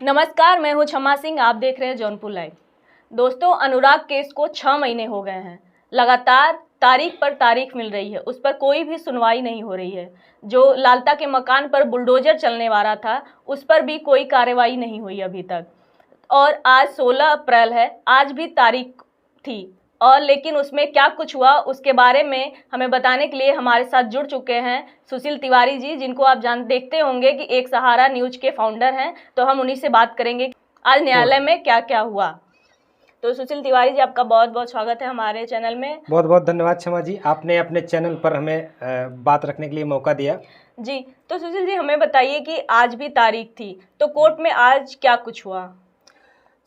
नमस्कार, मैं हूं क्षमा सिंह। आप देख रहे हैं जौनपुर लाइव। दोस्तों, अनुराग केस को 6 महीने हो गए हैं। लगातार तारीख पर तारीख मिल रही है, उस पर कोई भी सुनवाई नहीं हो रही है। जो लालता के मकान पर बुलडोजर चलने वाला था, उस पर भी कोई कार्रवाई नहीं हुई अभी तक। और आज 16 अप्रैल है, आज भी तारीख थी और लेकिन उसमें क्या कुछ हुआ उसके बारे में हमें बताने के लिए हमारे साथ जुड़ चुके हैं सुशील तिवारी जी, जिनको आप देखते होंगे कि एक सहारा न्यूज के फाउंडर हैं। तो हम उन्हीं से बात करेंगे आज न्यायालय में क्या क्या हुआ। तो सुशील तिवारी जी, आपका बहुत बहुत स्वागत है हमारे चैनल में। बहुत बहुत धन्यवाद क्षमा जी, आपने अपने चैनल पर हमें बात रखने के लिए मौका दिया जी। तो सुशील जी, हमें बताइए कि आज भी तारीख थी, तो कोर्ट में आज क्या कुछ हुआ।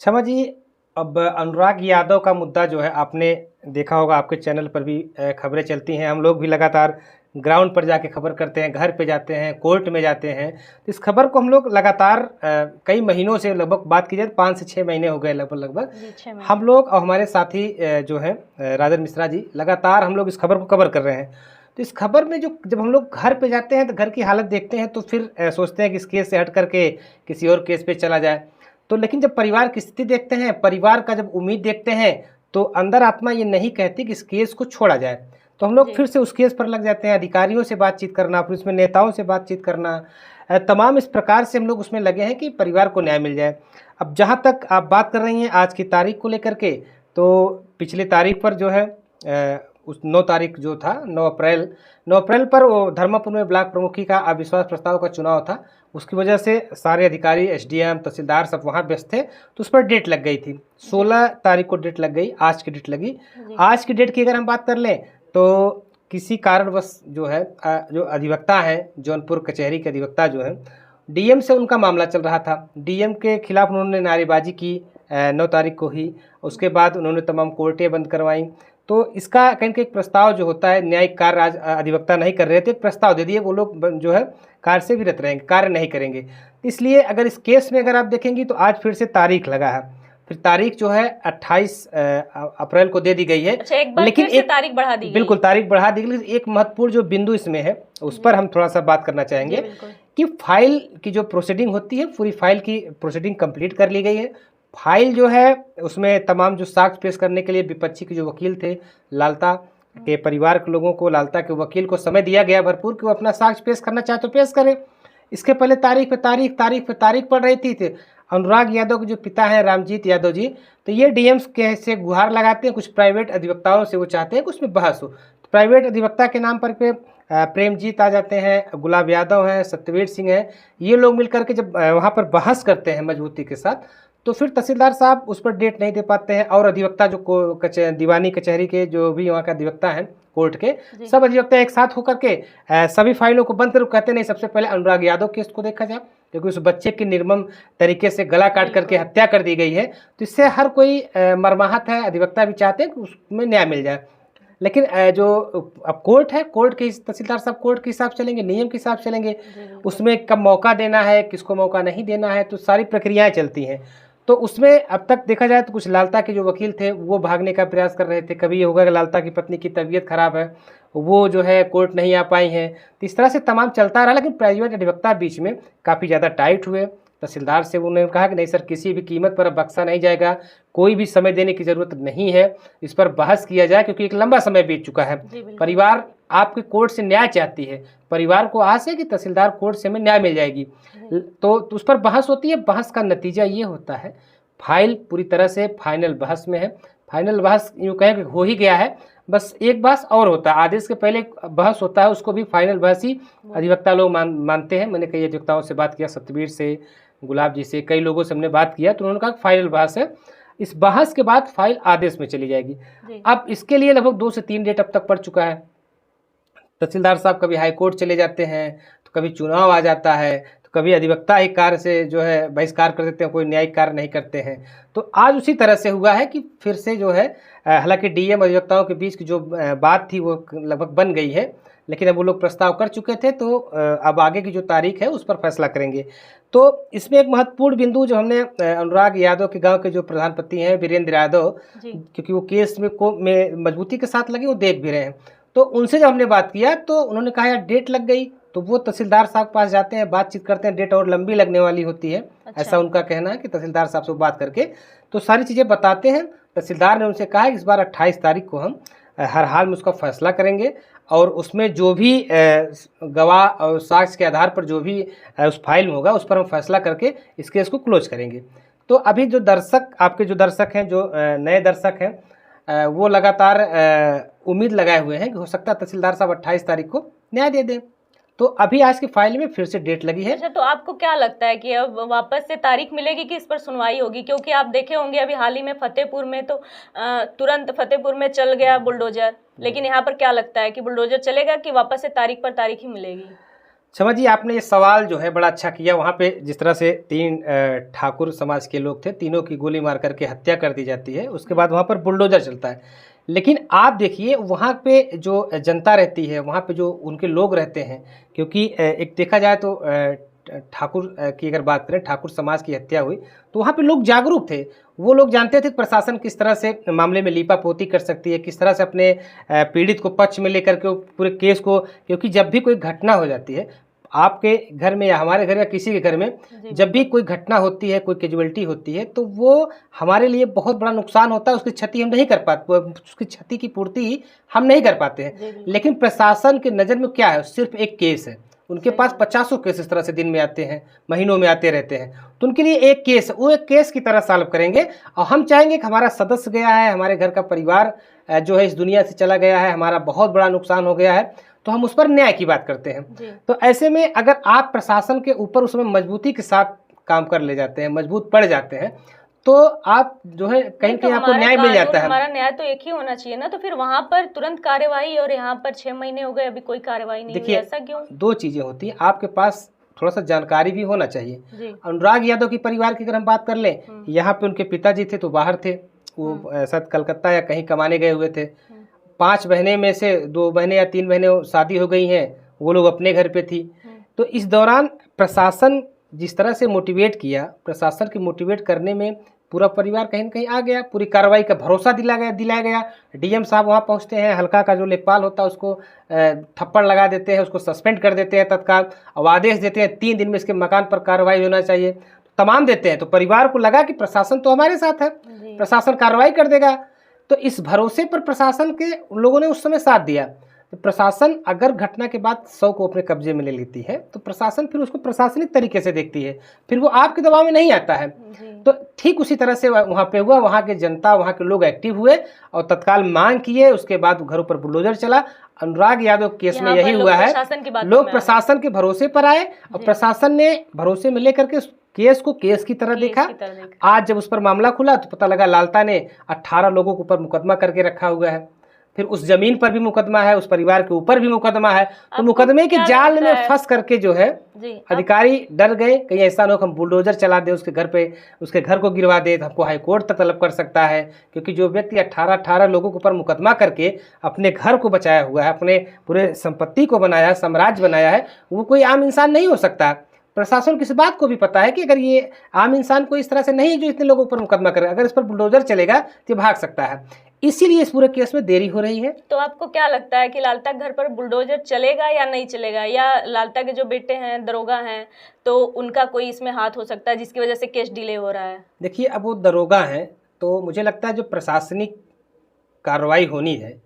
क्षमा जी, अब अनुराग यादव का मुद्दा जो है, आपने देखा होगा, आपके चैनल पर भी खबरें चलती हैं। हम लोग भी लगातार ग्राउंड पर जाके खबर करते हैं, घर पे जाते हैं, कोर्ट में जाते हैं। तो इस खबर को हम लोग लगातार कई महीनों से, लगभग बात की जाए 5 से 6 महीने हो गए लगभग हम लोग और हमारे साथी जो हैं राजन मिश्रा जी, लगातार हम लोग इस खबर को कवर कर रहे हैं। तो इस खबर में जो जब हम लोग घर पे जाते हैं तो घर की हालत देखते हैं, तो फिर सोचते हैं कि इस केस से हट करके किसी और केस पे चला जाए। तो लेकिन जब परिवार की स्थिति देखते हैं, परिवार का जब उम्मीद देखते हैं, तो अंदर आत्मा ये नहीं कहती कि इस केस को छोड़ा जाए। तो हम लोग फिर से उस केस पर लग जाते हैं, अधिकारियों से बातचीत करना, फिर उसमें नेताओं से बातचीत करना, तमाम इस प्रकार से हम लोग उसमें लगे हैं कि परिवार को न्याय मिल जाए। अब जहाँ तक आप बात कर रही हैं आज की तारीख को लेकर के, तो पिछली तारीख पर जो है उस 9 तारीख जो था, 9 अप्रैल पर वो धर्मापुर में ब्लॉक प्रमुखी का अविश्वास प्रस्ताव का चुनाव था। उसकी वजह से सारे अधिकारी, एसडीएम, तहसीलदार सब वहाँ व्यस्त थे, तो उस पर डेट लग गई थी। 16 तारीख को डेट लग गई, आज की डेट लगी। आज की डेट की अगर हम बात कर लें तो किसी कारणवश जो है जो अधिवक्ता हैं, जौनपुर कचहरी के अधिवक्ता जो हैं, डीएम से उनका मामला चल रहा था। डीएम के खिलाफ उन्होंने नारेबाजी की 9 तारीख को ही। उसके बाद उन्होंने तमाम कोर्टें बंद करवाई। तो इसका कहीं एक प्रस्ताव जो होता है, न्यायिक कार्य आज अधिवक्ता नहीं कर रहे थे, एक प्रस्ताव दे दिए, वो लोग जो है कार्य से विरत रहेंगे, कार्य नहीं करेंगे। इसलिए अगर इस केस में अगर आप देखेंगी तो आज फिर से तारीख लगा है। फिर तारीख जो है 28 अप्रैल को दे दी गई है। अच्छा, एक बार लेकिन फिर से तारीख बढ़ा दी गई। बिल्कुल, तारीख बढ़ा दी गई। एक महत्वपूर्ण जो बिंदु इसमें है, उस पर हम थोड़ा सा बात करना चाहेंगे कि फाइल की जो प्रोसीडिंग होती है, पूरी फाइल की प्रोसीडिंग कंप्लीट कर ली गई है। फाइल जो है उसमें तमाम जो साक्ष्य पेश करने के लिए विपक्षी के जो वकील थे, लालता के परिवार के लोगों को, लालता के वकील को समय दिया गया भरपूर कि वो अपना साक्ष्य पेश करना चाहे तो पेश करें। इसके पहले तारीख पे तारीख पड़ रही थी। अनुराग यादव के जो पिता हैं रामजीत यादव जी, तो ये डीएम के से गुहार लगाते हैं, कुछ प्राइवेट अधिवक्ताओं से वो चाहते हैं कि उसमें बहस हो। तो प्राइवेट अधिवक्ता के नाम पर प्रेमजीत आ जाते हैं, गुलाब यादव हैं, सत्यवीर सिंह हैं। ये लोग मिलकर के जब वहाँ पर बहस करते हैं मजबूती के साथ, तो फिर तहसीलदार साहब उस पर डेट नहीं दे पाते हैं। और अधिवक्ता जो दीवानी कचहरी के जो भी वहाँ का अधिवक्ता हैं, कोर्ट के सब अधिवक्ता एक साथ होकर के सभी फाइलों को बंद कर कहते नहीं, सबसे पहले अनुराग यादव केस को देखा जाए, क्योंकि उस बच्चे की निर्मम तरीके से गला काट करके हत्या कर दी गई है। तो इससे हर कोई मर्माहत है, अधिवक्ता भी चाहते हैं कि उसमें न्याय मिल जाए। लेकिन जो अब कोर्ट है, कोर्ट के तहसीलदार साहब कोर्ट के हिसाब से चलेंगे, नियम के हिसाब से चलेंगे। उसमें कब मौका देना है, किसको मौका नहीं देना है, तो सारी प्रक्रियाएं चलती हैं। तो उसमें अब तक देखा जाए तो कुछ लालता के जो वकील थे वो भागने का प्रयास कर रहे थे। कभी ये होगा कि लालता की पत्नी की तबीयत खराब है, वो जो है कोर्ट नहीं आ पाई हैं। तो इस तरह से तमाम चलता रहा। लेकिन प्राइवेट अधिवक्ता बीच में काफ़ी ज़्यादा टाइट हुए। तहसीलदार से उन्होंने कहा कि नहीं सर, किसी भी कीमत पर अब बख्शा नहीं जाएगा, कोई भी समय देने की ज़रूरत नहीं है, इस पर बहस किया जाए, क्योंकि एक लंबा समय बीत चुका है। परिवार आपके कोर्ट से न्याय चाहती है, परिवार को आस है कि तहसीलदार कोर्ट से हमें न्याय मिल जाएगी। तो उस पर बहस होती है। बहस का नतीजा ये होता है, फाइल पूरी तरह से फाइनल बहस में है। फाइनल बहस यूँ कहें कि हो ही गया है, बस एक बहस और होता है। आदेश के पहले बहस होता है, उसको भी फाइनल बहस ही अधिवक्ता लोग मानते हैं। मैंने कई अधिवक्ताओं से बात किया, सतबीर से, गुलाब जी से, कई लोगों से हमने बात किया, तो उन्होंने कहा फाइनल बहस है। इस बहस के बाद फाइल आदेश में चली जाएगी। अब इसके लिए लगभग 2 से 3 डेट अब तक पड़ चुका है। तहसीलदार साहब कभी हाईकोर्ट चले जाते हैं, तो कभी चुनाव आ जाता है, तो कभी अधिवक्ता एक कार्य से जो है बहिष्कार कर देते हैं, कोई न्यायिक कार्य नहीं करते हैं। तो आज उसी तरह से हुआ है कि फिर से जो है, हालांकि डीएम अधिवक्ताओं के बीच की जो बात थी वो लगभग बन गई है, लेकिन अब वो लोग प्रस्ताव कर चुके थे। तो अब आगे की जो तारीख है उस पर फैसला करेंगे। तो इसमें एक महत्वपूर्ण बिंदु जो हमने अनुराग यादव के गांव के जो प्रधानपति हैं वीरेंद्र यादव, क्योंकि वो केस में मजबूती के साथ लगे, वो देख भी रहे हैं, तो उनसे जब हमने बात किया तो उन्होंने कहा यार डेट लग गई, तो वो तहसीलदार साहब के पास जाते हैं, बातचीत करते हैं, डेट और लंबी लगने वाली होती है। अच्छा। ऐसा उनका कहना है कि तहसीलदार साहब से बात करके तो सारी चीज़ें बताते हैं। तहसीलदार ने उनसे कहा है कि इस बार 28 तारीख को हम हर हाल में उसका फैसला करेंगे और उसमें जो भी गवाह और साक्ष्य के आधार पर जो भी उस फाइल में होगा उस पर हम फैसला करके इस केस को क्लोज करेंगे। तो अभी जो दर्शक, आपके जो दर्शक हैं, जो नए दर्शक हैं, वो लगातार उम्मीद लगाए हुए हैं कि हो सकता है तहसीलदार साहब 28 तारीख को न्याय दे दें। तो अभी आज की फाइल में फिर से डेट लगी है। अच्छा, तो आपको क्या लगता है कि अब वापस से तारीख मिलेगी कि इस पर सुनवाई होगी? क्योंकि आप देखे होंगे अभी हाल ही में फतेहपुर में तो तुरंत फतेहपुर में चल गया बुलडोजर, लेकिन यहाँ पर क्या लगता है कि बुलडोजर चलेगा कि वापस से तारीख पर तारीख ही मिलेगी? क्षमा जी, आपने ये सवाल जो है बड़ा अच्छा किया। वहाँ पे जिस तरह से 3 ठाकुर समाज के लोग थे, तीनों की गोली मार करके हत्या कर दी जाती है, उसके बाद वहाँ पर बुलडोजर चलता है। लेकिन आप देखिए वहाँ पे जो जनता रहती है, वहाँ पे जो उनके लोग रहते हैं, क्योंकि एक देखा जाए तो ठाकुर की अगर बात करें, ठाकुर समाज की हत्या हुई तो वहाँ पे लोग जागरूक थे। वो लोग जानते थे कि प्रशासन किस तरह से मामले में लीपापोती कर सकती है, किस तरह से अपने पीड़ित को पक्ष में लेकर के पूरे केस को, क्योंकि जब भी कोई घटना हो जाती है आपके घर में या हमारे घर या किसी के घर में, जब भी कोई घटना होती है, कोई कैजुअलिटी होती है, तो वो हमारे लिए बहुत बड़ा नुकसान होता है। उसकी क्षति हम नहीं कर पाते, उसकी क्षति की पूर्ति हम नहीं कर पाते हैं। लेकिन प्रशासन की नज़र में क्या है, सिर्फ एक केस है। उनके पास 50 केस इस तरह से दिन में आते हैं, महीनों में आते रहते हैं, तो उनके लिए एक केस, वो एक केस की तरह सॉल्व करेंगे। और हम चाहेंगे कि हमारा सदस्य गया है, हमारे घर का परिवार जो है इस दुनिया से चला गया है, हमारा बहुत बड़ा नुकसान हो गया है, तो हम उस पर न्याय की बात करते हैं। तो ऐसे में अगर आप प्रशासन के ऊपर उसमें मजबूती के साथ काम कर ले जाते हैं, मजबूत पड़ जाते हैं, तो आप जो है कहीं कहीं आपको न्याय मिल जाता है। हमारा न्याय तो एक ही होना चाहिए ना, तो फिर वहां पर तुरंत कार्यवाही और यहाँ पर 6 महीने हो गए अभी कोई कार्यवाही नहीं हुई, ऐसा क्यों? 2 चीजें होती हैं, आपके पास थोड़ा सा जानकारी भी होना चाहिए। अनुराग यादव की परिवार की अगर हम बात कर लें, यहाँ पे उनके पिताजी थे तो बाहर थे, वो शायद कलकत्ता या कहीं कमाने गए हुए थे। 5 बहनें में से 2 बहनें या 3 बहनें शादी हो गई हैं, वो लोग अपने घर पे थी। तो इस दौरान प्रशासन जिस तरह से मोटिवेट किया, प्रशासन के मोटिवेट करने में पूरा परिवार कहीं न कहीं आ गया, पूरी कार्रवाई का भरोसा दिलाया गया। डीएम साहब वहाँ पहुँचते हैं, हल्का का जो लेखपाल होता है उसको थप्पड़ लगा देते हैं, उसको सस्पेंड कर देते हैं तत्काल, और आदेश देते हैं 3 दिन में इसके मकान पर कार्रवाई होना चाहिए, तमाम देते हैं। तो परिवार को लगा कि प्रशासन तो हमारे साथ है, प्रशासन कार्रवाई कर देगा। तो इस भरोसे पर प्रशासन के लोगों ने उस समय साथ दिया। तो प्रशासन अगर घटना के बाद 100 को अपने कब्जे में ले लेती है तो प्रशासन फिर उसको प्रशासनिक तरीके से देखती है, फिर वो आपके दबाव में नहीं आता है। तो ठीक उसी तरह से वहाँ पे हुआ, वहाँ के जनता, वहाँ के लोग एक्टिव हुए और तत्काल मांग किए, उसके बाद घरों पर बुलडोजर चला। अनुराग यादव केस में यही हुआ है, लोग प्रशासन के भरोसे पर आए और प्रशासन ने भरोसे में लेकर के केस को केस की तरह देखा। आज जब उस पर मामला खुला तो पता लगा लालता ने 18 लोगों के ऊपर मुकदमा करके रखा हुआ है, फिर उस जमीन पर भी मुकदमा है, उस परिवार के ऊपर भी मुकदमा है। तो मुकदमे के जाल में फंस करके जो है अधिकारी डर गए, कहीं ऐसा ना हो हम बुलडोजर चला दे उसके घर पे, उसके घर को गिरवा दे, तो हमको हाई कोर्ट तक तलब कर सकता है। क्योंकि जो व्यक्ति 18 लोगों के ऊपर मुकदमा करके अपने घर को बचाया हुआ है, अपने पूरे संपत्ति को बनाया है, साम्राज्य बनाया है, वो कोई आम इंसान नहीं हो सकता। प्रशासन को इस बात को भी पता है कि अगर ये आम इंसान को इस तरह से नहीं जो इतने लोगों पर मुकदमा करे, अगर इस पर बुलडोजर चलेगा तो भाग सकता है, इसीलिए इस पूरे केस में देरी हो रही है। तो आपको क्या लगता है कि लालता घर पर बुलडोजर चलेगा या नहीं चलेगा, या लालता के जो बेटे हैं दरोगा हैं तो उनका कोई इसमें हाथ हो सकता है जिसकी वजह से केस डिले हो रहा है? देखिए, अब वो दरोगा हैं तो मुझे लगता है जो प्रशासनिक कार्रवाई होनी है,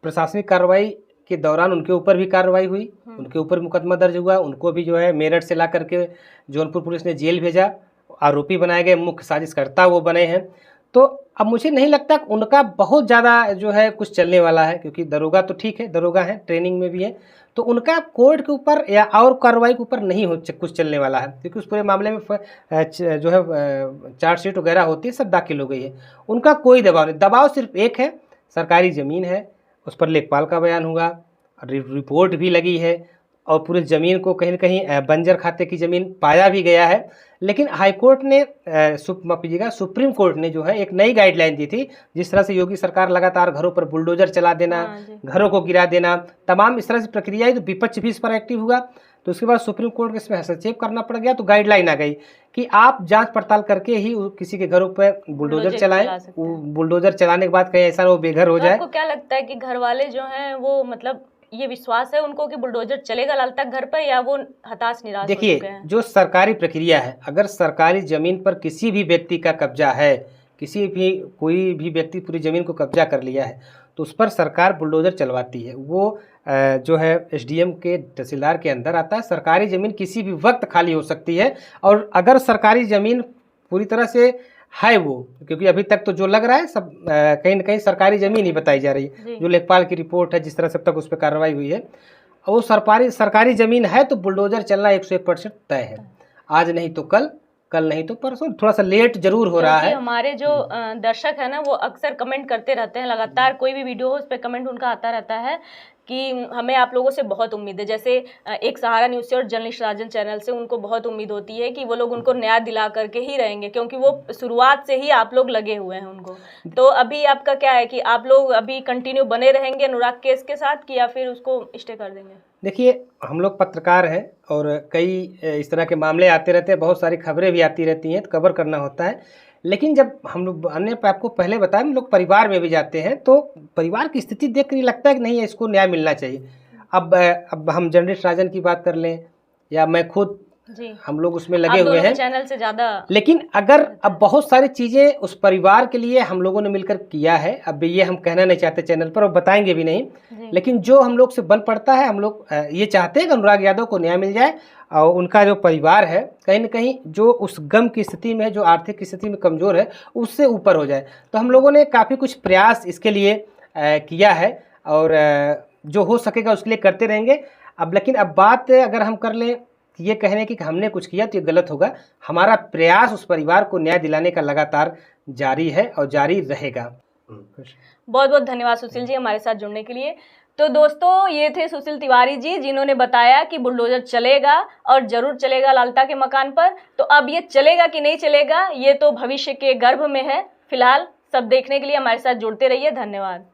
प्रशासनिक कार्रवाई के दौरान उनके ऊपर भी कार्रवाई हुई, उनके ऊपर मुकदमा दर्ज हुआ, उनको भी जो है मेरठ से ला करके जौनपुर पुलिस ने जेल भेजा, आरोपी बनाए गए, मुख्य साजिशकर्ता वो बने हैं। तो अब मुझे नहीं लगता कि उनका बहुत ज़्यादा जो है कुछ चलने वाला है, क्योंकि दरोगा तो ठीक है, दरोगा है, ट्रेनिंग में भी है, तो उनका कोर्ट के ऊपर या और कार्रवाई के ऊपर नहीं हो कुछ चलने वाला है। क्योंकि उस पूरे मामले में जो है चार्जशीट वगैरह होती है, सब दाखिल हो गई है, उनका कोई दबाव नहीं। दबाव सिर्फ एक है, सरकारी ज़मीन है, उस पर लेखपाल का बयान हुआ, रिपोर्ट भी लगी है और पूरे ज़मीन को कहीं न कहीं बंजर खाते की ज़मीन पाया भी गया है। लेकिन हाईकोर्ट ने माफ कीजिएगा, सुप्रीम कोर्ट ने जो है एक नई गाइडलाइन दी थी, जिस तरह से योगी सरकार लगातार घरों पर बुलडोजर चला देना, घरों को गिरा देना, तमाम इस तरह से प्रक्रिया है, तो विपक्ष भी इस पर एक्टिव हुआ। तो उसके बाद सुप्रीम कोर्ट को इसमें हस्तक्षेप करना पड़ गया, तो गाइडलाइन आ गई कि आप जांच पड़ताल करके ही किसी के घरों पर बुलडोजर चलाएं। बुलडोजर चलाने के बाद कहीं ऐसा वो बेघर हो जाए। आपको क्या लगता है कि घर वाले जो हैं वो मतलब ये विश्वास है उनको कि बुलडोजर चलेगा लाल तक घर पर, या वो हताश निराश हो चुके देखिए, हैं? जो सरकारी प्रक्रिया है, अगर सरकारी जमीन पर किसी भी व्यक्ति का कब्जा है, कोई भी व्यक्ति पूरी जमीन को कब्जा कर लिया है, तो उस पर सरकार बुलडोजर चलवाती है। वो जो है एसडीएम के, तहसीलदार के अंदर आता है। सरकारी ज़मीन किसी भी वक्त खाली हो सकती है, और अगर सरकारी ज़मीन पूरी तरह से है वो, क्योंकि अभी तक तो जो लग रहा है सब कहीं न कहीं सरकारी ज़मीन ही बताई जा रही है। जो लेखपाल की रिपोर्ट है, जिस तरह से अब तक उस पर कार्रवाई हुई है, वो सरकारी ज़मीन है, तो बुलडोजर चलना 101% तय है। आज नहीं तो कल, कल नहीं तो परसों, थोड़ा सा लेट जरूर हो रहा है। हमारे जो दर्शक है ना, वो अक्सर कमेंट करते रहते हैं, लगातार कोई भी वीडियो हो उस पर कमेंट उनका आता रहता है कि हमें आप लोगों से बहुत उम्मीद है। जैसे एक सहारा न्यूज़ से और जर्नलिस्ट राजन चैनल से उनको बहुत उम्मीद होती है कि वो लोग उनको न्याय दिला करके ही रहेंगे, क्योंकि वो शुरुआत से ही आप लोग लगे हुए हैं उनको। तो अभी आपका क्या है कि आप लोग अभी कंटिन्यू बने रहेंगे अनुराग केस के साथ, कि या फिर उसको स्टे कर देंगे? देखिए, हम लोग पत्रकार हैं और कई इस तरह के मामले आते रहते हैं, बहुत सारी खबरें भी आती रहती हैं, तो कवर करना होता है। लेकिन जब हम लोग, अन्य आपको पहले बताया, हम लोग परिवार में भी जाते हैं, तो परिवार की स्थिति देख कर लगता है कि नहीं, इसको न्याय मिलना चाहिए। अब हम जर्नलिस्ट राजन की बात कर लें, या मैं खुद, हम लोग उसमें लगे हुए हैं चैनल से ज़्यादा। लेकिन अगर अब बहुत सारी चीज़ें उस परिवार के लिए हम लोगों ने मिलकर किया है, अब ये हम कहना नहीं चाहते चैनल पर और बताएंगे भी नहीं, लेकिन जो हम लोग से बन पड़ता है, हम लोग ये चाहते हैं कि अनुराग यादव को न्याय मिल जाए, और उनका जो परिवार है कहीं न कहीं जो उस गम की स्थिति में, जो आर्थिक स्थिति में कमज़ोर है, उससे ऊपर हो जाए। तो हम लोगों ने काफ़ी कुछ प्रयास इसके लिए किया है, और जो हो सकेगा उसके लिए करते रहेंगे। लेकिन अब बात अगर हम कर लें ये कहने की कि हमने कुछ किया, तो ये गलत होगा। हमारा प्रयास उस परिवार को न्याय दिलाने का लगातार जारी है और जारी रहेगा। बहुत बहुत धन्यवाद सुशील जी हमारे साथ जुड़ने के लिए। तो दोस्तों, ये थे सुशील तिवारी जी, जिन्होंने बताया कि बुलडोजर चलेगा और ज़रूर चलेगा लालता के मकान पर। तो अब ये चलेगा कि नहीं चलेगा, ये तो भविष्य के गर्भ में है। फिलहाल सब देखने के लिए हमारे साथ जुड़ते रहिए। धन्यवाद।